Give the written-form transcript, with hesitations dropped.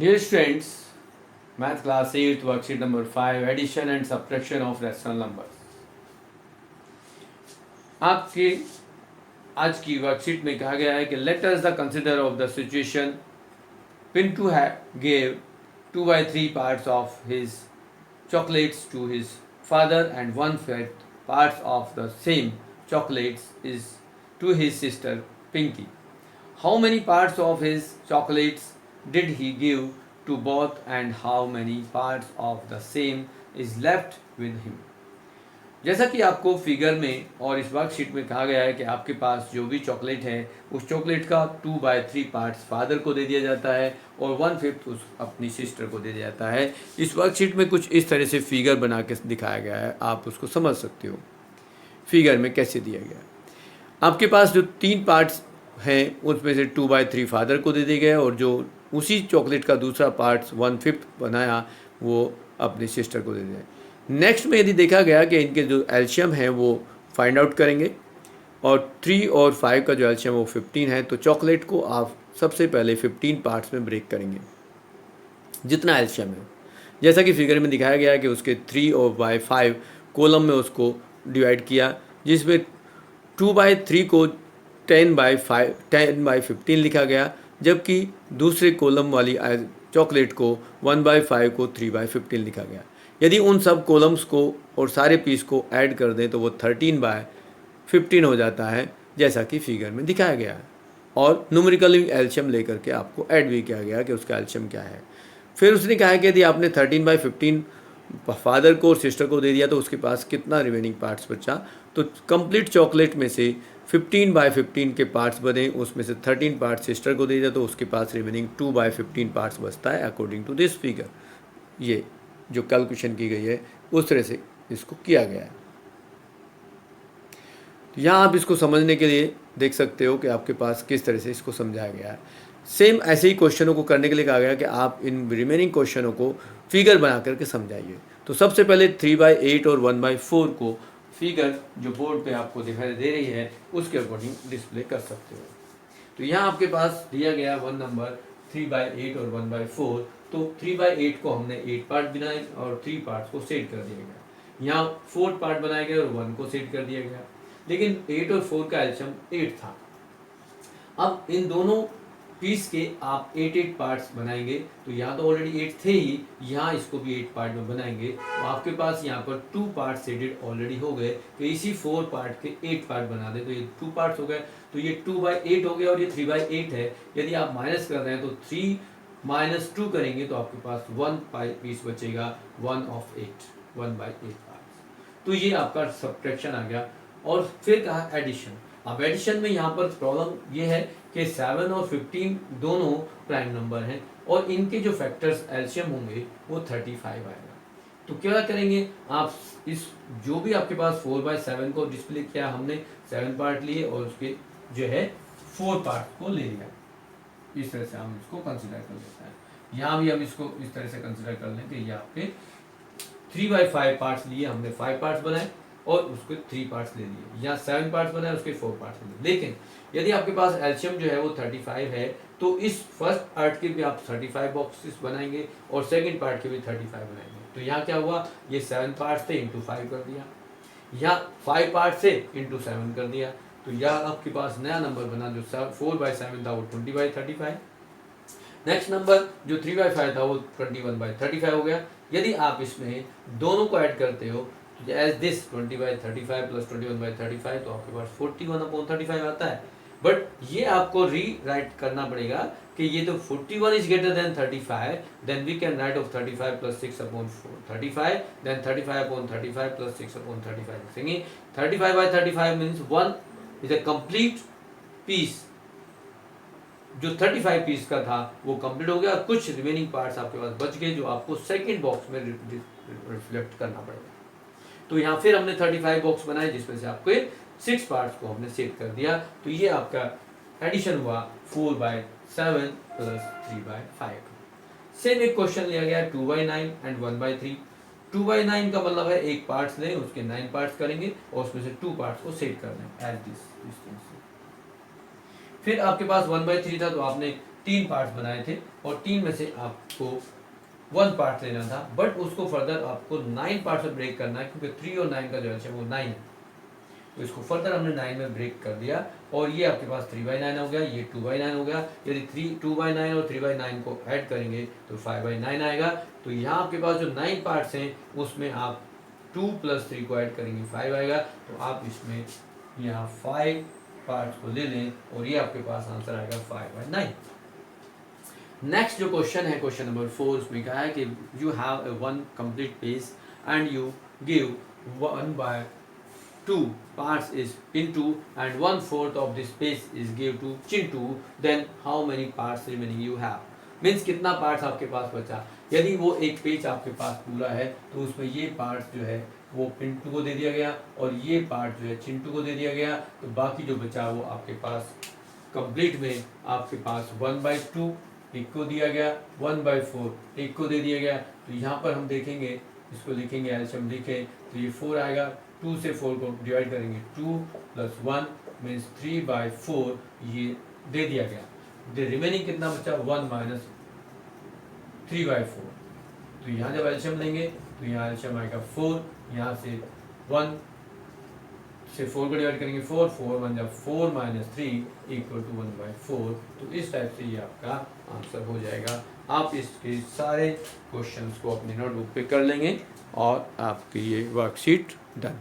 Dear students, math class 8 worksheet number 5 addition and subtraction of rational numbers. आपके आज की worksheet में कहा गया है कि let us the consider of the situation Pintu gave 2 by 3 parts of his chocolates to his father and 1/5 parts of the same chocolates is to his sister Pinky. How many parts of his chocolates did he give to both and how many parts of the same is left with him? जैसा कि आपको figure में और इस worksheet में कहा गया है कि आपके पास जो भी चॉकलेट है उस चॉकलेट का 2/3 पार्ट्स फादर को दे दिया जाता है और 1/5 उस अपनी सिस्टर को दे दिया जाता है। इस वर्कशीट में कुछ इस तरह से फिगर बना के दिखाया गया है, आप उसको समझ सकते हो फिगर में कैसे दिया गया है। आपके पास जो 3 पार्ट्स हैं उसमें से 2/3 फादर को दे दिया गया और जो उसी चॉकलेट का दूसरा पार्ट्स 1/5 बनाया वो अपनी सिस्टर को दे दिया। नेक्स्ट में यदि देखा गया कि इनके जो एल्शियम है वो फाइंड आउट करेंगे और 3 और 5 का जो एल्शियम वो 15 है, तो चॉकलेट को आप सबसे पहले 15 पार्ट्स में ब्रेक करेंगे जितना एल्शियम है। जैसा कि फिगर में दिखाया गया है कि उसके 3 और 5 कॉलम में उसको डिवाइड किया, जिसमें 2/3 को 10/15 लिखा गया, जबकि दूसरे कॉलम वाली चॉकलेट को 1/5 को 3/15 लिखा गया। यदि उन सब कॉलम्स को और सारे पीस को ऐड कर दें तो वो 13/15 हो जाता है, जैसा कि फिगर में दिखाया गया है। और न्यूमेरिकली एल्शियम लेकर के आपको ऐड भी किया गया कि उसका एल्शियम क्या है। फिर उसने कहा कि यदि आपने 13/15 फादर को और सिस्टर को दे दिया तो उसके पास कितना रिमेनिंग पार्ट्स बचा, तो कंप्लीट चॉकलेट में से 15/15 के पार्ट्स बने, उसमें से 13 पार्ट्स सिस्टर को दे दिया तो उसके पास रिमेनिंग 2/15 पार्ट्स बचता है अकॉर्डिंग टू दिस फिगर। ये जो कैलकुलेशन की गई है उस तरह से इसको किया गया है। तो यहाँ आप इसको समझने के लिए देख सकते हो कि आपके पास किस तरह से इसको समझाया गया है। सेम ऐसे ही क्वेश्चनों को करने के लिए कहा गया कि आप इन रिमेनिंग क्वेश्चनों को फिगर बना करके समझाइए। तो सबसे पहले 3/8 और 1/4 को फिगर जो बोर्ड पे आपको दिखाई दे रही है उसके अकॉर्डिंग डिस्प्ले कर सकते हो। तो यहाँ आपके पास दिया गया 1 नंबर 3/8 और 1/4। तो 3/8 को हमने 8 पार्ट बनाए और 3 पार्ट्स को सेट कर दिया गया। यहाँ 4 पार्ट बनाए गए और 1 को सेट कर दिया गया, लेकिन 8 और 4 का एल्शियम 8 था। अब इन दोनों पीस के आप 8 पार्ट्स बनाएंगे, तो यहाँ तो ऑलरेडी 8 थे ही, यहाँ इसको भी 8 पार्ट में बनाएंगे तो आपके पास यहाँ पर 2 पार्ट सेटेड ऑलरेडी हो गए। तो इसी 4 पार्ट के 8 पार्ट बना दे तो ये 2 पार्ट्स हो गए, तो ये 2/8 हो गया और ये 3/8 है। यदि आप माइनस कर रहे हैं तो 3 - 2 करेंगे तो आपके पास 1 पीस बचेगा, 1/8 पार्ट्स। तो ये आपका सब्ट्रैक्शन आ गया। और फिर कहा एडिशन। अब एडिशन में यहाँ पर प्रॉब्लम ये है कि 7 और 15 दोनों प्राइम नंबर हैं और इनके जो फैक्टर्स एल्शियम होंगे वो 35 आएगा। तो क्या करेंगे आप, इस जो भी आपके पास 4/7 को डिस्प्ले किया, हमने 7 पार्ट लिए और उसके जो है 4 पार्ट को ले लिया। इस तरह से हम इसको कंसिडर कर लेते हैं। यहाँ भी हम इसको इस तरह से कंसिडर कर लें कि ये आपके 3/5 पार्ट्स लिए, हमने 5 पार्ट्स बनाए और उसके 3 पार्ट्स ले लिए। यहाँ 7 पार्ट्स बनाए, उसके 4 पार्ट्स ले लिए। लेकिन यदि आपके पास एल्शियम जो है वो 35 है तो इस फर्स्ट पार्ट के भी आप 35 बॉक्सेस बनाएंगे और सेकंड पार्ट के भी 35 बनाएंगे। तो यहाँ क्या हुआ, ये 7 पार्ट्स थे इंटू 5 कर दिया, यहाँ 5 पार्ट से इंटू 7 कर दिया। तो यह आपके पास नया नंबर बना, जो 4/7 था वो 20/35। नेक्स्ट नंबर जो 3/5 था वो 21/35 हो गया। यदि आप इसमें दोनों को ऐड करते हो एज दिस 20/35 प्लस 21/35 तो आपके पास 41/35 आता है। बट ये आपको री राइट करना पड़ेगा कि ये तो 41 is greater than 35, then we can write of 35 plus 6/35, then 35/35 plus 6/35 लिखेंगे। 35/35 means 1 is a complete piece. जो 35 पीस का था वो कंप्लीट हो गया, कुछ रिमेनिंग पार्ट्स आपके पास बच गए जो आपको सेकंड बॉक्स में रिफ्लेक्ट करना पड़ेगा। तो यहाँ फिर हमने 35 बॉक्स बनाए जिसमें से आपके 6 पार्ट्स को हमने सेट कर दिया। तो ये आपका एडिशन हुआ 4/7 प्लस 3/5। सेम एक क्वेश्चन लिया गया 2/9 एंड 1/3। 2/9 का मतलब है एक पार्ट्स लें, उसके 9 पार्ट्स करेंगे और उसमें से 2 पार्ट्स को सेट कर दें एज दिस। फिर आपके पास 1/3 था तो आपने 3 पार्ट्स बनाए थे और 3 में से आपको 1 पार्ट लेना था, बट उसको फर्दर आपको 9 पार्ट्स में ब्रेक करना है, क्योंकि 3 और 9 का जो है वो 9 है। तो इसको फर्दर हमने 9 में ब्रेक कर दिया और ये आपके पास 3/9 हो गया, ये 2/9 हो गया। यदि 2/9 और 3/9 को ऐड करेंगे तो 5/9 आएगा। तो यहाँ आपके पास जो 9 पार्ट्स हैं उसमें आप 2 + 3 को ऐड करेंगे 5 आएगा। तो आप इसमें यहाँ 5 पार्ट्स को ले लें और ये आपके पास आंसर आएगा 5/9। नेक्स्ट जो क्वेश्चन है, क्वेश्चन नंबर 4, उसमें कहा है कि you have a 1 complete page and you give 1/2 parts is into and 1/4 of this space is give to Chintu, then how many parts remaining you have? Means कितना parts आपके पास बचा। यदि वो एक पेज आपके पास पूरा है तो उसमें ये पार्ट जो है वो पिंटू को दे दिया गया और ये पार्ट जो है चिंटू को दे दिया गया, तो बाकी जो बचा वो आपके पास कंप्लीट में आपके पास 1/2 एक को दिया गया, 1/4 एक को दे दिया गया। तो यहाँ पर हम देखेंगे, इसको लिखेंगे एल्शियम लिखें तो ये 4 आएगा। 2 से 4 को डिवाइड करेंगे, 2 + 1 मीन्स 3/4 ये दे दिया गया। द रिमेनिंग कितना बचा, 1 - 3/4। तो यहाँ जब एल्शियम लेंगे तो यहाँ एल्शियम आएगा 4, यहाँ से 1 से 4 को डिवाइड करेंगे 4, 4 × 1 = 4 - 3 = 1/4। तो इस टाइप से ये आपका आंसर हो जाएगा। आप इसके सारे क्वेश्चंस को अपनी नोटबुक पे कर लेंगे और आपकी ये वर्कशीट डन।